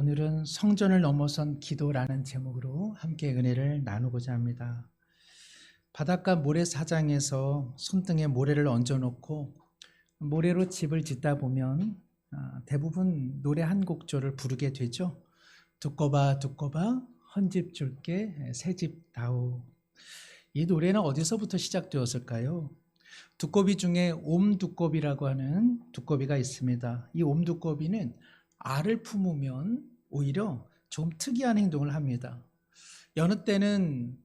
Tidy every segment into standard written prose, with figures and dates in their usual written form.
오늘은 성전을 넘어선 기도라는 제목으로 함께 은혜를 나누고자 합니다. 바닷가 모래사장에서 손등에 모래를 얹어놓고 모래로 집을 짓다 보면 대부분 노래 한 곡조를 부르게 되죠. 두꺼봐 두꺼봐 헌집 줄게 새집 다오. 이 노래는 어디서부터 시작되었을까요? 두꺼비 중에 옴두꺼비라고 하는 두꺼비가 있습니다. 이 옴두꺼비는 알을 품으면 오히려 좀 특이한 행동을 합니다. 여느 때는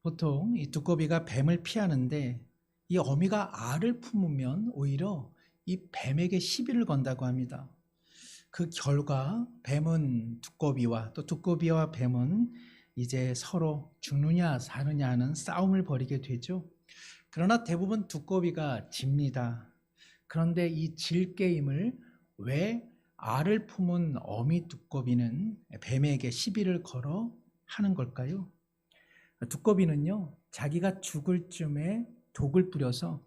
보통 이 두꺼비가 뱀을 피하는데 이 어미가 알을 품으면 오히려 이 뱀에게 시비를 건다고 합니다. 그 결과 뱀은 두꺼비와 또 두꺼비와 뱀은 이제 서로 죽느냐 사느냐 하는 싸움을 벌이게 되죠. 그러나 대부분 두꺼비가 집니다. 그런데 이 질 게임을 왜 알을 품은 어미 두꺼비는 뱀에게 시비를 걸어 하는 걸까요? 두꺼비는요, 자기가 죽을 쯤에 독을 뿌려서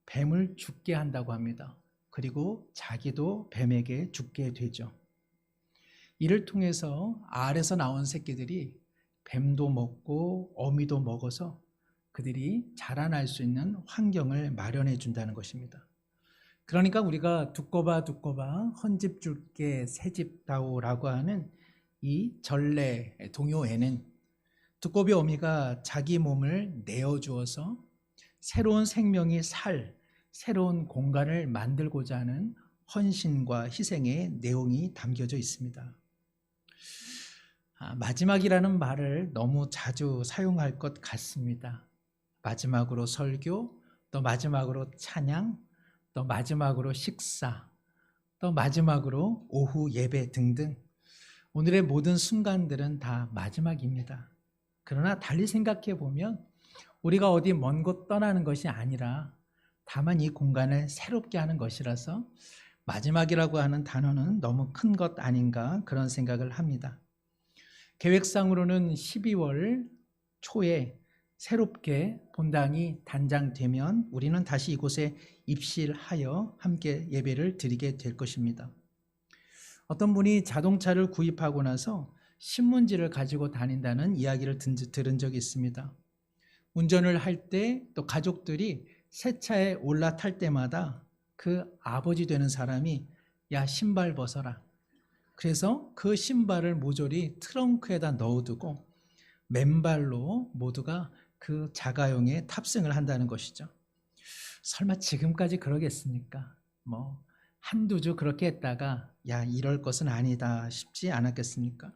뱀을 죽게 한다고 합니다. 그리고 자기도 뱀에게 죽게 되죠. 이를 통해서 알에서 나온 새끼들이 뱀도 먹고 어미도 먹어서 그들이 자라날 수 있는 환경을 마련해 준다는 것입니다. 그러니까 우리가 두꺼봐 두꺼봐 헌집 줄게 새집 다오라고 하는 이 전래 동요에는 두꺼비 어미가 자기 몸을 내어주어서 새로운 생명이 살 새로운 공간을 만들고자 하는 헌신과 희생의 내용이 담겨져 있습니다. 마지막이라는 말을 너무 자주 사용할 것 같습니다. 마지막으로 설교, 또 마지막으로 찬양, 또 마지막으로 식사, 또 마지막으로 오후 예배 등등 오늘의 모든 순간들은 다 마지막입니다. 그러나 달리 생각해 보면 우리가 어디 먼 곳 떠나는 것이 아니라 다만 이 공간을 새롭게 하는 것이라서 마지막이라고 하는 단어는 너무 큰 것 아닌가 그런 생각을 합니다. 계획상으로는 12월 초에 새롭게 본당이 단장되면 우리는 다시 이곳에 입실하여 함께 예배를 드리게 될 것입니다. 어떤 분이 자동차를 구입하고 나서 신문지를 가지고 다닌다는 이야기를 들은 적이 있습니다. 운전을 할 때 또 가족들이 새 차에 올라탈 때마다 그 아버지 되는 사람이 야 신발 벗어라. 그래서 그 신발을 모조리 트렁크에다 넣어두고 맨발로 모두가 그 자가용에 탑승을 한다는 것이죠. 설마 지금까지 그러겠습니까? 한두 주 그렇게 했다가 야 이럴 것은 아니다 싶지 않았겠습니까?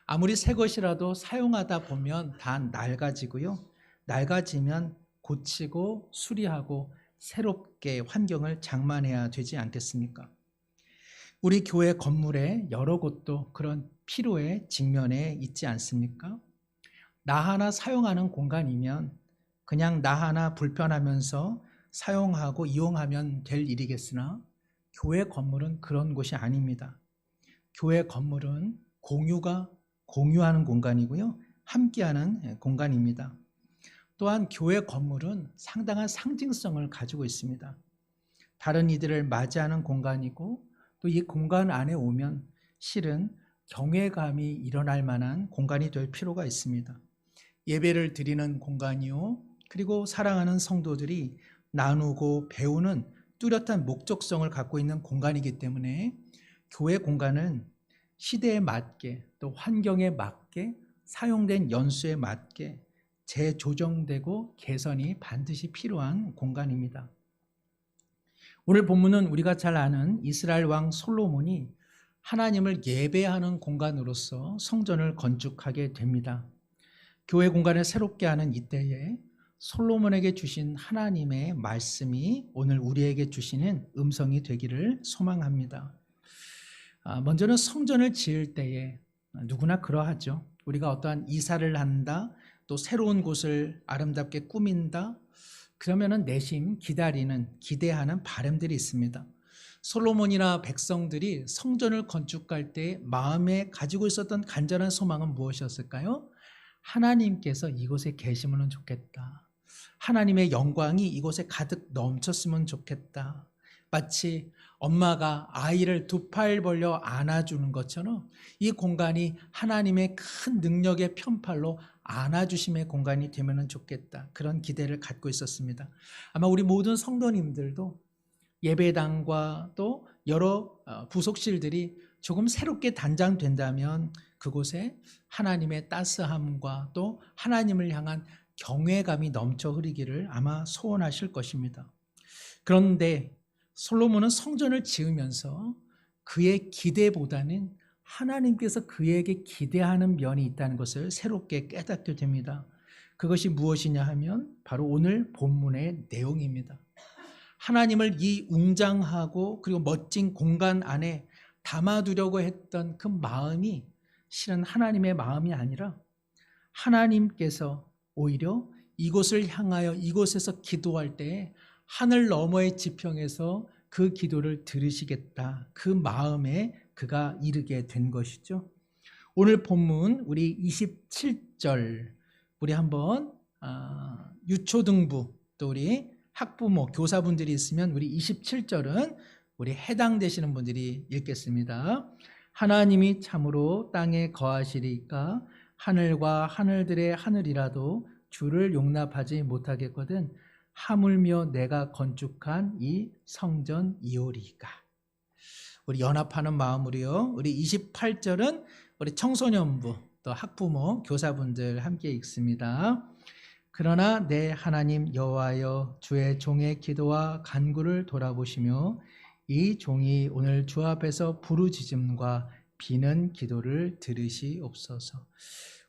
아무리 새 것이라도 사용하다 보면 다 낡아지고요. 낡아지면 고치고 수리하고 새롭게 환경을 장만해야 되지 않겠습니까? 우리 교회 건물에 여러 곳도 그런 필요에 직면해 있지 않습니까? 나 하나 사용하는 공간이면 그냥 나 하나 불편하면서 사용하고 이용하면 될 일이겠으나 교회 건물은 그런 곳이 아닙니다. 교회 건물은 공유하는 공간이고요. 함께하는 공간입니다. 또한 교회 건물은 상당한 상징성을 가지고 있습니다. 다른 이들을 맞이하는 공간이고 또 이 공간 안에 오면 실은 경외감이 일어날 만한 공간이 될 필요가 있습니다. 예배를 드리는 공간이요. 그리고 사랑하는 성도들이 나누고 배우는 뚜렷한 목적성을 갖고 있는 공간이기 때문에 교회 공간은 시대에 맞게 또 환경에 맞게 사용된 연수에 맞게 재조정되고 개선이 반드시 필요한 공간입니다. 오늘 본문은 우리가 잘 아는 이스라엘 왕 솔로몬이 하나님을 예배하는 공간으로서 성전을 건축하게 됩니다. 교회 공간을 새롭게 하는 이때에 솔로몬에게 주신 하나님의 말씀이 오늘 우리에게 주시는 음성이 되기를 소망합니다. 먼저는 성전을 지을 때에 누구나 그러하죠. 우리가 어떠한 이사를 한다, 또 새로운 곳을 아름답게 꾸민다, 그러면은 내심 기대하는 바람들이 있습니다. 솔로몬이나 백성들이 성전을 건축할 때 마음에 가지고 있었던 간절한 소망은 무엇이었을까요? 하나님께서 이곳에 계시면 좋겠다. 하나님의 영광이 이곳에 가득 넘쳤으면 좋겠다. 마치 엄마가 아이를 두 팔 벌려 안아주는 것처럼 이 공간이 하나님의 큰 능력의 편팔로 안아주심의 공간이 되면 좋겠다. 그런 기대를 갖고 있었습니다. 아마 우리 모든 성도님들도 예배당과 또 여러 부속실들이 조금 새롭게 단장된다면 그곳에 하나님의 따스함과 또 하나님을 향한 경외감이 넘쳐 흐르기를 아마 소원하실 것입니다. 그런데 솔로몬은 성전을 지으면서 그의 기대보다는 하나님께서 그에게 기대하는 면이 있다는 것을 새롭게 깨닫게 됩니다. 그것이 무엇이냐 하면 바로 오늘 본문의 내용입니다. 하나님을 이 웅장하고 그리고 멋진 공간 안에 담아두려고 했던 그 마음이 실은 하나님의 마음이 아니라 하나님께서 오히려 이곳을 향하여 이곳에서 기도할 때 하늘 너머의 지평에서 그 기도를 들으시겠다. 그 마음에 그가 이르게 된 것이죠. 오늘 본문 우리 27절 우리 한번 유초등부 또 우리 학부모 교사분들이 있으면 우리 27절은 우리 해당되시는 분들이 읽겠습니다. 하나님이 참으로 땅에 거하시리까 하늘과 하늘들의 하늘이라도 주를 용납하지 못하겠거든 하물며 내가 건축한 이 성전이오리까. 우리 연합하는 마음으로요. 우리 28절은 우리 청소년부 또 학부모 교사분들 함께 읽습니다. 그러나 내 하나님 여호와여 주의 종의 기도와 간구를 돌아보시며 이 종이 오늘 주 앞에서 부르짖음과 비는 기도를 들으시옵소서.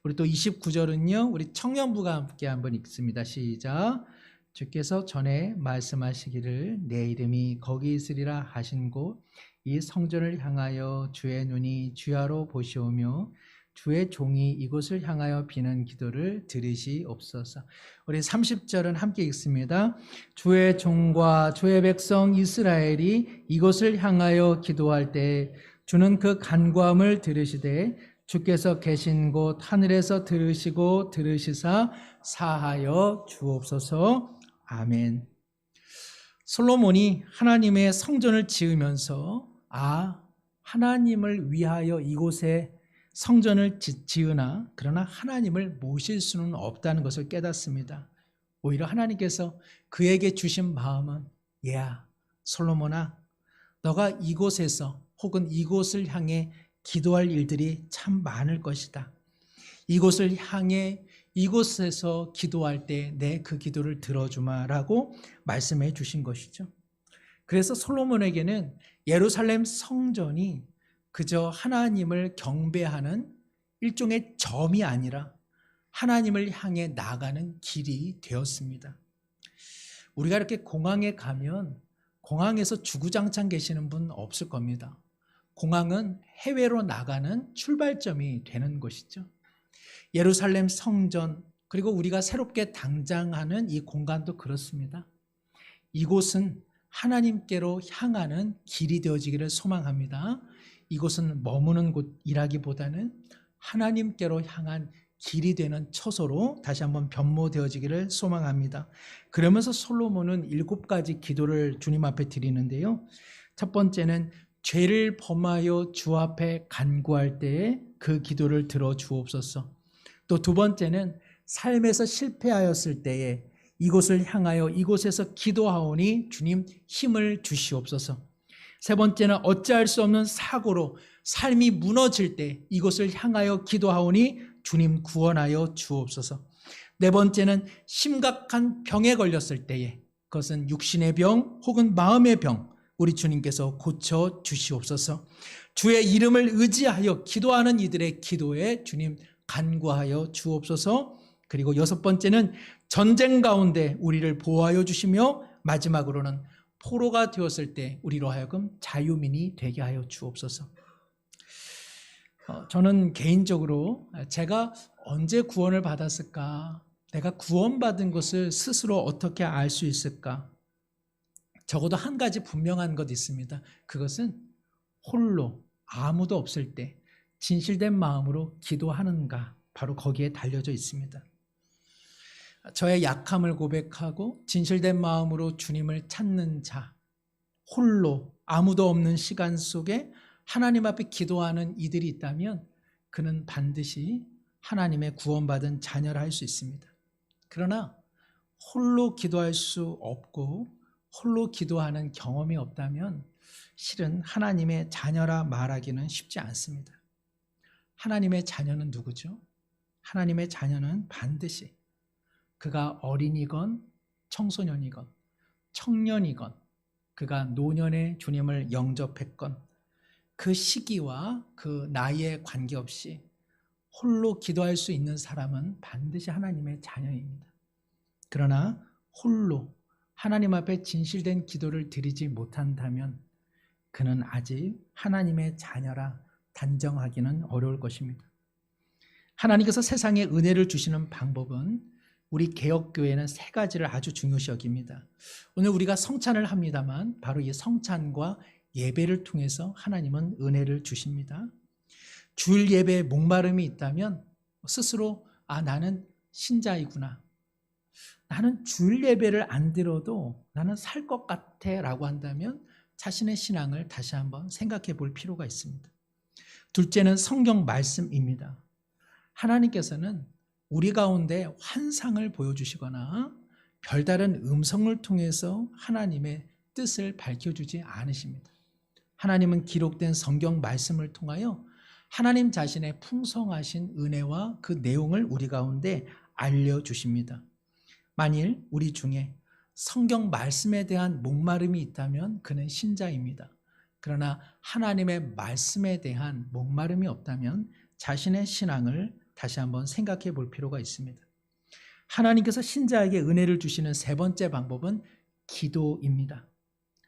우리 또 29절은요. 우리 청년부가 함께 한번 읽습니다. 시작. 주께서 전에 말씀하시기를 내 이름이 거기 있으리라 하신 곳 이 성전을 향하여 주의 눈이 주야로 보시오며 주의 종이 이곳을 향하여 비는 기도를 들으시옵소서. 우리 30절은 함께 읽습니다. 주의 종과 주의 백성 이스라엘이 이곳을 향하여 기도할 때 주는 그 간구함을 들으시되 주께서 계신 곳 하늘에서 들으시고 들으시사 사하여 주옵소서. 아멘. 솔로몬이 하나님의 성전을 지으면서 하나님을 위하여 이곳에 성전을 지으나 그러나 하나님을 모실 수는 없다는 것을 깨닫습니다. 오히려 하나님께서 그에게 주신 마음은 솔로몬아 너가 이곳에서 혹은 이곳을 향해 기도할 일들이 참 많을 것이다. 이곳을 향해 이곳에서 기도할 때 내 그 기도를 들어주마라고 말씀해 주신 것이죠. 그래서 솔로몬에게는 예루살렘 성전이 그저 하나님을 경배하는 일종의 점이 아니라 하나님을 향해 나가는 길이 되었습니다. 우리가 이렇게 공항에 가면 공항에서 주구장창 계시는 분 없을 겁니다. 공항은 해외로 나가는 출발점이 되는 곳이죠. 예루살렘 성전 그리고 우리가 새롭게 당장하는 이 공간도 그렇습니다. 이곳은 하나님께로 향하는 길이 되어지기를 소망합니다. 이곳은 머무는 곳이라기보다는 하나님께로 향한 길이 되는 처소로 다시 한번 변모되어지기를 소망합니다. 그러면서 솔로몬은 7가지 기도를 주님 앞에 드리는데요. 첫 번째는 죄를 범하여 주 앞에 간구할 때에 그 기도를 들어 주옵소서. 또 두 번째는 삶에서 실패하였을 때에 이곳을 향하여 이곳에서 기도하오니 주님 힘을 주시옵소서. 세 번째는 어찌할 수 없는 사고로 삶이 무너질 때 이곳을 향하여 기도하오니 주님 구원하여 주옵소서. 네 번째는 심각한 병에 걸렸을 때에 그것은 육신의 병 혹은 마음의 병 우리 주님께서 고쳐 주시옵소서. 주의 이름을 의지하여 기도하는 이들의 기도에 주님 간구하여 주옵소서. 그리고 6번째는 전쟁 가운데 우리를 보호하여 주시며 마지막으로는 포로가 되었을 때 우리로 하여금 자유민이 되게 하여 주옵소서. 저는 개인적으로 제가 언제 구원을 받았을까? 내가 구원받은 것을 스스로 어떻게 알 수 있을까? 적어도 한 가지 분명한 것 있습니다. 그것은 홀로 아무도 없을 때 진실된 마음으로 기도하는가? 바로 거기에 달려져 있습니다. 저의 약함을 고백하고 진실된 마음으로 주님을 찾는 자, 홀로 아무도 없는 시간 속에 하나님 앞에 기도하는 이들이 있다면 그는 반드시 하나님의 구원받은 자녀라 할 수 있습니다. 그러나 홀로 기도할 수 없고 홀로 기도하는 경험이 없다면 실은 하나님의 자녀라 말하기는 쉽지 않습니다. 하나님의 자녀는 누구죠? 하나님의 자녀는 반드시 그가 어린이건 청소년이건 청년이건 그가 노년의 주님을 영접했건 그 시기와 그 나이에 관계없이 홀로 기도할 수 있는 사람은 반드시 하나님의 자녀입니다. 그러나 홀로 하나님 앞에 진실된 기도를 드리지 못한다면 그는 아직 하나님의 자녀라 단정하기는 어려울 것입니다. 하나님께서 세상에 은혜를 주시는 방법은 우리 개혁교회는 세 가지를 아주 중요시 여깁니다. 오늘 우리가 성찬을 합니다만 바로 이 성찬과 예배를 통해서 하나님은 은혜를 주십니다. 주일 예배에 목마름이 있다면 스스로 나는 신자이구나. 나는 주일 예배를 안 드려도 나는 살 것 같아 라고 한다면 자신의 신앙을 다시 한번 생각해 볼 필요가 있습니다. 둘째는 성경 말씀입니다. 하나님께서는 우리 가운데 환상을 보여주시거나 별다른 음성을 통해서 하나님의 뜻을 밝혀주지 않으십니다. 하나님은 기록된 성경 말씀을 통하여 하나님 자신의 풍성하신 은혜와 그 내용을 우리 가운데 알려주십니다. 만일 우리 중에 성경 말씀에 대한 목마름이 있다면 그는 신자입니다. 그러나 하나님의 말씀에 대한 목마름이 없다면 자신의 신앙을 다시 한번 생각해 볼 필요가 있습니다. 하나님께서 신자에게 은혜를 주시는 세 번째 방법은 기도입니다.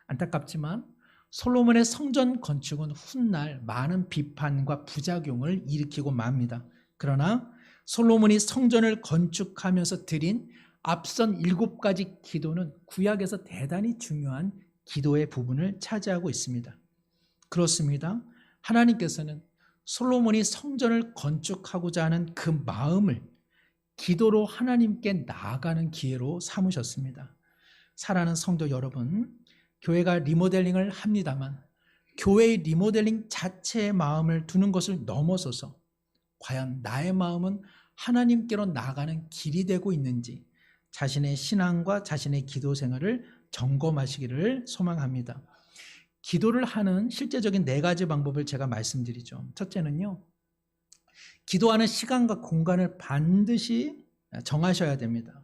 안타깝지만 솔로몬의 성전 건축은 훗날 많은 비판과 부작용을 일으키고 맙니다. 그러나 솔로몬이 성전을 건축하면서 드린 앞선 7가지 기도는 구약에서 대단히 중요한 기도의 부분을 차지하고 있습니다. 그렇습니다. 하나님께서는 솔로몬이 성전을 건축하고자 하는 그 마음을 기도로 하나님께 나아가는 기회로 삼으셨습니다. 사랑하는 성도 여러분, 교회가 리모델링을 합니다만 교회의 리모델링 자체의 마음을 두는 것을 넘어서서 과연 나의 마음은 하나님께로 나아가는 길이 되고 있는지 자신의 신앙과 자신의 기도 생활을 점검하시기를 소망합니다. 기도를 하는 실제적인 4가지 방법을 제가 말씀드리죠. 첫째는요, 기도하는 시간과 공간을 반드시 정하셔야 됩니다.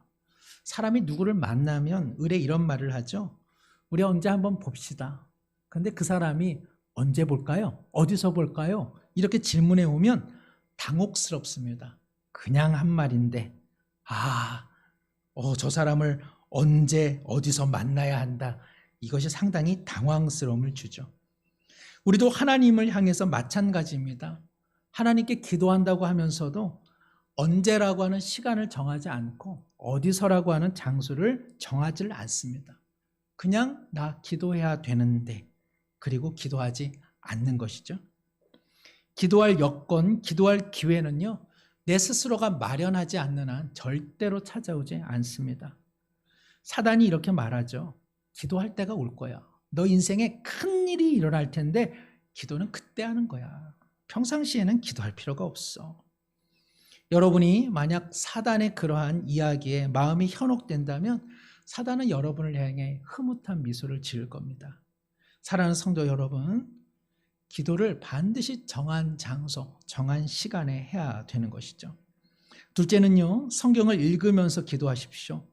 사람이 누구를 만나면 의례 이런 말을 하죠. 우리 언제 한번 봅시다. 그런데 그 사람이 언제 볼까요? 어디서 볼까요? 이렇게 질문해 오면 당혹스럽습니다. 그냥 한 말인데 저 사람을 언제 어디서 만나야 한다. 이것이 상당히 당황스러움을 주죠. 우리도 하나님을 향해서 마찬가지입니다. 하나님께 기도한다고 하면서도 언제라고 하는 시간을 정하지 않고 어디서라고 하는 장소를 정하지 않습니다. 그냥 나 기도해야 되는데 그리고 기도하지 않는 것이죠. 기도할 여건, 기도할 기회는요, 내 스스로가 마련하지 않는 한 절대로 찾아오지 않습니다. 사단이 이렇게 말하죠. 기도할 때가 올 거야. 너 인생에 큰 일이 일어날 텐데 기도는 그때 하는 거야. 평상시에는 기도할 필요가 없어. 여러분이 만약 사단의 그러한 이야기에 마음이 현혹된다면 사단은 여러분을 향해 흐뭇한 미소를 지을 겁니다. 사랑하는 성도 여러분, 기도를 반드시 정한 장소, 정한 시간에 해야 되는 것이죠. 둘째는요, 성경을 읽으면서 기도하십시오.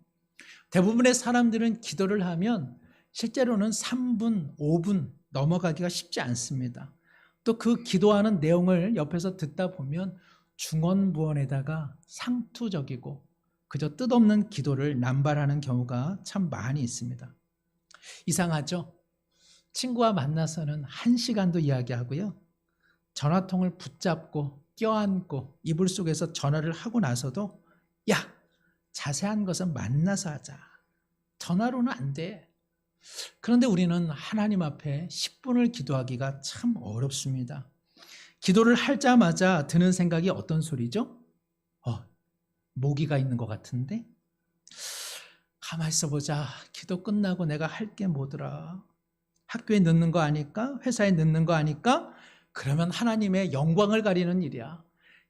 대부분의 사람들은 기도를 하면 실제로는 3분, 5분 넘어가기가 쉽지 않습니다. 또 그 기도하는 내용을 옆에서 듣다 보면 중언부언에다가 상투적이고 그저 뜻없는 기도를 남발하는 경우가 참 많이 있습니다. 이상하죠? 친구와 만나서는 1시간도 이야기하고요. 전화통을 붙잡고 껴안고 이불 속에서 전화를 하고 나서도 야, 자세한 것은 만나서 하자. 전화로는 안 돼. 그런데 우리는 하나님 앞에 10분을 기도하기가 참 어렵습니다. 기도를 하자마자 드는 생각이 어떤 소리죠? 모기가 있는 것 같은데? 가만히 있어보자. 기도 끝나고 내가 할 게 뭐더라? 학교에 늦는 거 아니까? 회사에 늦는 거 아니까? 그러면 하나님의 영광을 가리는 일이야.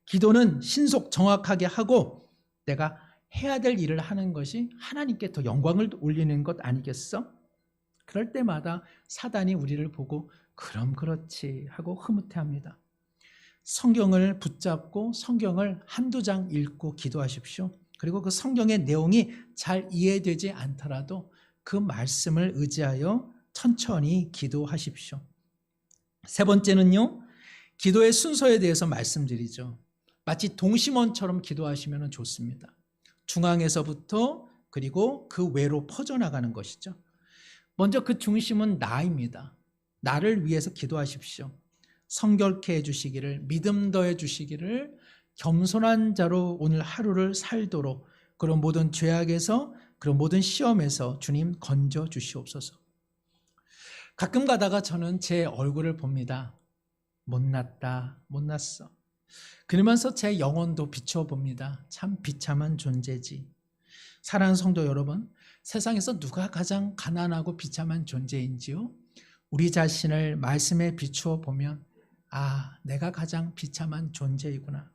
기도는 신속 정확하게 하고 내가 해야 될 일을 하는 것이 하나님께 더 영광을 올리는 것 아니겠어? 그럴 때마다 사단이 우리를 보고 그럼 그렇지 하고 흐뭇해합니다. 성경을 붙잡고 성경을 한두 장 읽고 기도하십시오. 그리고 그 성경의 내용이 잘 이해되지 않더라도 그 말씀을 의지하여 천천히 기도하십시오. 세 번째는요, 기도의 순서에 대해서 말씀드리죠. 마치 동심원처럼 기도하시면 좋습니다. 중앙에서부터 그리고 그 외로 퍼져나가는 것이죠. 먼저 그 중심은 나입니다. 나를 위해서 기도하십시오. 성결케 해주시기를, 믿음 더해 주시기를, 겸손한 자로 오늘 하루를 살도록 그런 모든 죄악에서 그런 모든 시험에서 주님 건져 주시옵소서. 가끔 가다가 저는 제 얼굴을 봅니다. 못났다, 못났어. 그러면서 제 영혼도 비춰봅니다. 참 비참한 존재지. 사랑하는 성도 여러분, 세상에서 누가 가장 가난하고 비참한 존재인지요? 우리 자신을 말씀에 비추어 보면 아, 내가 가장 비참한 존재이구나.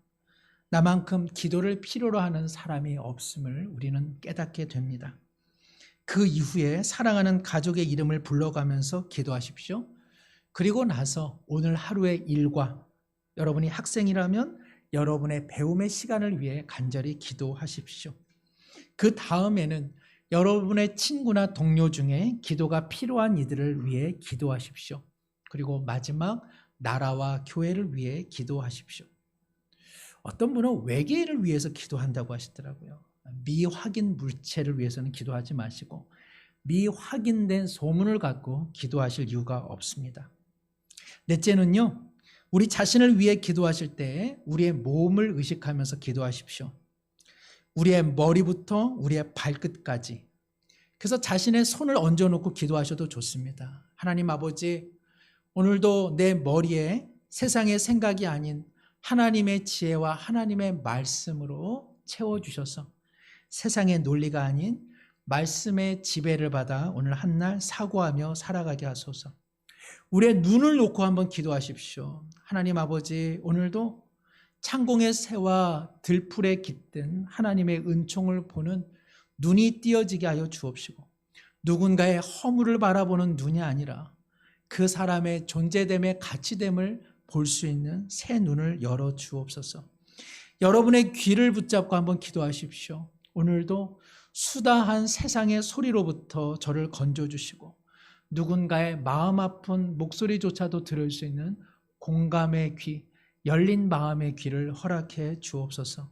나만큼 기도를 필요로 하는 사람이 없음을 우리는 깨닫게 됩니다. 그 이후에 사랑하는 가족의 이름을 불러가면서 기도하십시오. 그리고 나서 오늘 하루의 일과 여러분이 학생이라면 여러분의 배움의 시간을 위해 간절히 기도하십시오. 그 다음에는 여러분의 친구나 동료 중에 기도가 필요한 이들을 위해 기도하십시오. 그리고 마지막 나라와 교회를 위해 기도하십시오. 어떤 분은 외계인을 위해서 기도한다고 하시더라고요. 미확인 물체를 위해서는 기도하지 마시고 미확인된 소문을 갖고 기도하실 이유가 없습니다. 넷째는요, 우리 자신을 위해 기도하실 때 우리의 몸을 의식하면서 기도하십시오. 우리의 머리부터 우리의 발끝까지. 그래서 자신의 손을 얹어놓고 기도하셔도 좋습니다. 하나님 아버지, 오늘도 내 머리에 세상의 생각이 아닌 하나님의 지혜와 하나님의 말씀으로 채워주셔서 세상의 논리가 아닌 말씀의 지배를 받아 오늘 한날 사고하며 살아가게 하소서. 우리의 눈을 놓고 한번 기도하십시오. 하나님 아버지, 오늘도 창공의 새와 들풀에 깃든 하나님의 은총을 보는 눈이 띄어지게 하여 주옵시고 누군가의 허물을 바라보는 눈이 아니라 그 사람의 존재됨의 가치됨을 볼 수 있는 새 눈을 열어 주옵소서. 여러분의 귀를 붙잡고 한번 기도하십시오. 오늘도 수다한 세상의 소리로부터 저를 건져주시고 누군가의 마음 아픈 목소리조차도 들을 수 있는 공감의 귀, 열린 마음의 귀를 허락해 주옵소서.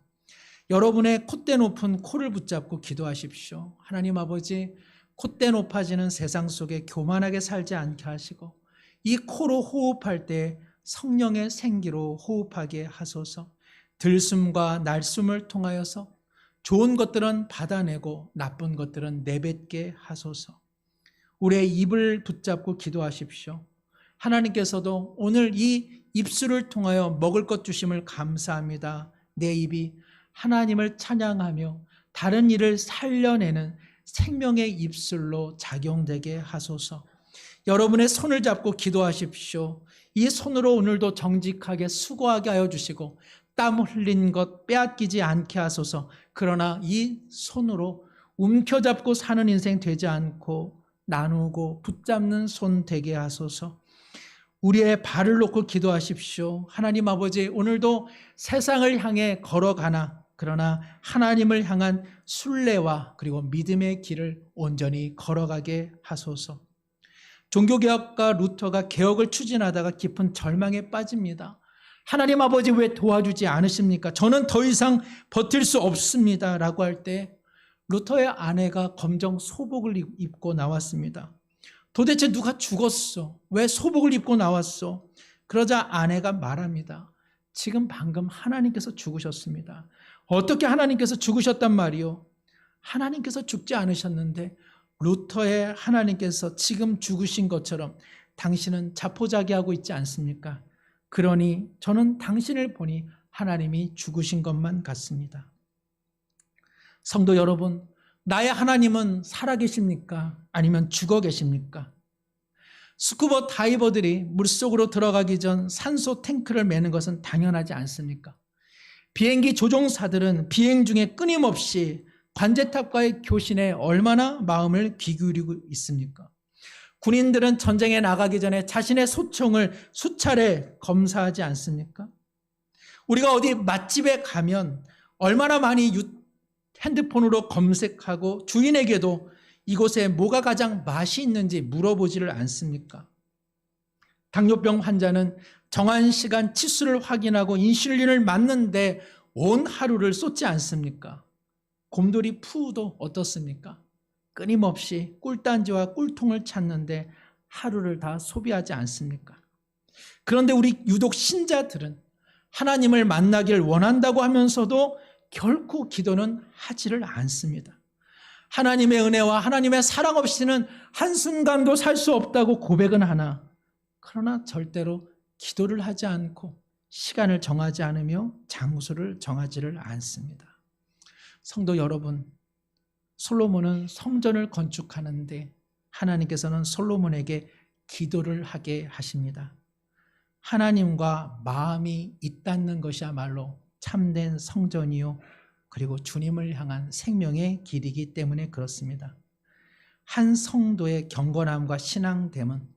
여러분의 콧대 높은 코를 붙잡고 기도하십시오. 하나님 아버지, 콧대 높아지는 세상 속에 교만하게 살지 않게 하시고 이 코로 호흡할 때 성령의 생기로 호흡하게 하소서. 들숨과 날숨을 통하여서 좋은 것들은 받아내고 나쁜 것들은 내뱉게 하소서. 우리의 입을 붙잡고 기도하십시오. 하나님께서도 오늘 이 입술을 통하여 먹을 것 주심을 감사합니다. 내 입이 하나님을 찬양하며 다른 일을 살려내는 생명의 입술로 작용되게 하소서. 여러분의 손을 잡고 기도하십시오. 이 손으로 오늘도 정직하게 수고하게 하여 주시고 땀 흘린 것 빼앗기지 않게 하소서. 그러나 이 손으로 움켜잡고 사는 인생 되지 않고 나누고 붙잡는 손 되게 하소서. 우리의 발을 놓고 기도하십시오. 하나님 아버지, 오늘도 세상을 향해 걸어가나 그러나 하나님을 향한 순례와 그리고 믿음의 길을 온전히 걸어가게 하소서. 종교개혁가 루터가 개혁을 추진하다가 깊은 절망에 빠집니다. 하나님 아버지, 왜 도와주지 않으십니까? 저는 더 이상 버틸 수 없습니다 라고 할 때 루터의 아내가 검정 소복을 입고 나왔습니다. 도대체 누가 죽었어? 왜 소복을 입고 나왔어? 그러자 아내가 말합니다. 지금 방금 하나님께서 죽으셨습니다. 어떻게 하나님께서 죽으셨단 말이요? 하나님께서 죽지 않으셨는데 루터의 하나님께서 지금 죽으신 것처럼 당신은 자포자기하고 있지 않습니까? 그러니 저는 당신을 보니 하나님이 죽으신 것만 같습니다. 성도 여러분, 나의 하나님은 살아 계십니까? 아니면 죽어 계십니까? 스쿠버 다이버들이 물속으로 들어가기 전 산소 탱크를 매는 것은 당연하지 않습니까? 비행기 조종사들은 비행 중에 끊임없이 관제탑과의 교신에 얼마나 마음을 기울이고 있습니까? 군인들은 전쟁에 나가기 전에 자신의 소총을 수차례 검사하지 않습니까? 우리가 어디 맛집에 가면 얼마나 많이 핸드폰으로 검색하고 주인에게도 이곳에 뭐가 가장 맛이 있는지 물어보지를 않습니까? 당뇨병 환자는 정한 시간 치수를 확인하고 인슐린을 맞는데 온 하루를 쏟지 않습니까? 곰돌이 푸우도 어떻습니까? 끊임없이 꿀단지와 꿀통을 찾는데 하루를 다 소비하지 않습니까? 그런데 우리 유독 신자들은 하나님을 만나길 원한다고 하면서도 결코 기도는 하지를 않습니다. 하나님의 은혜와 하나님의 사랑 없이는 한순간도 살 수 없다고 고백은 하나, 그러나 절대로 기도를 하지 않고 시간을 정하지 않으며 장소를 정하지를 않습니다. 성도 여러분, 솔로몬은 성전을 건축하는데 하나님께서는 솔로몬에게 기도를 하게 하십니다. 하나님과 마음이 있다는 것이야말로 참된 성전이요, 그리고 주님을 향한 생명의 길이기 때문에 그렇습니다. 한 성도의 경건함과 신앙됨은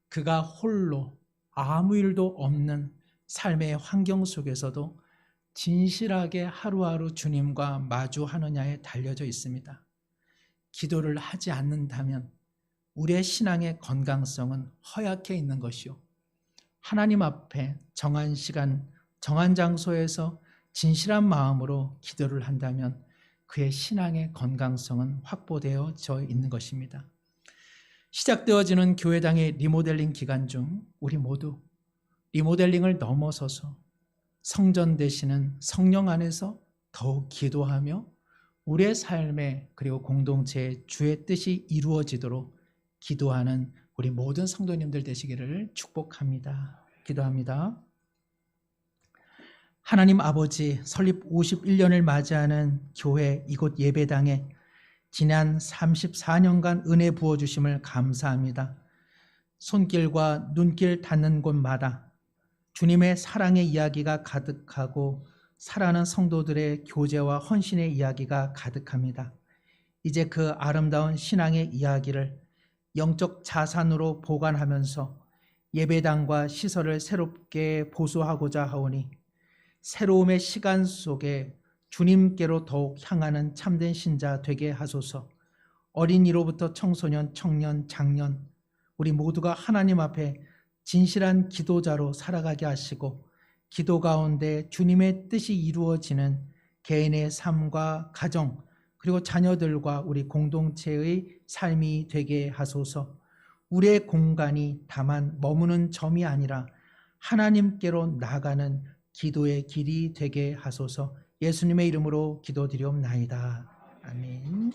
그가 홀로 아무 일도 없는 삶의 환경 속에서도 진실하게 하루하루 주님과 마주하느냐에 달려져 있습니다. 기도를 하지 않는다면 우리의 신앙의 건강성은 허약해 있는 것이요, 하나님 앞에 정한 시간, 정한 장소에서 진실한 마음으로 기도를 한다면 그의 신앙의 건강성은 확보되어져 있는 것입니다. 시작되어지는 교회당의 리모델링 기간 중 우리 모두 리모델링을 넘어서서 성전 되시는 성령 안에서 더욱 기도하며 우리의 삶에 그리고 공동체의 주의 뜻이 이루어지도록 기도하는 우리 모든 성도님들 되시기를 축복합니다. 기도합니다. 하나님 아버지, 설립 51년을 맞이하는 교회 이곳 예배당에 지난 34년간 은혜 부어주심을 감사합니다. 손길과 눈길 닿는 곳마다 주님의 사랑의 이야기가 가득하고 살아가는 성도들의 교제와 헌신의 이야기가 가득합니다. 이제 그 아름다운 신앙의 이야기를 영적 자산으로 보관하면서 예배당과 시설을 새롭게 보수하고자 하오니 새로움의 시간 속에 주님께로 더욱 향하는 참된 신자 되게 하소서. 어린이로부터 청소년, 청년, 장년 우리 모두가 하나님 앞에 진실한 기도자로 살아가게 하시고 기도 가운데 주님의 뜻이 이루어지는 개인의 삶과 가정 그리고 자녀들과 우리 공동체의 삶이 되게 하소서. 우리의 공간이 다만 머무는 점이 아니라 하나님께로 나가는 기도의 길이 되게 하소서. 예수님의 이름으로 기도드리옵나이다. 아멘.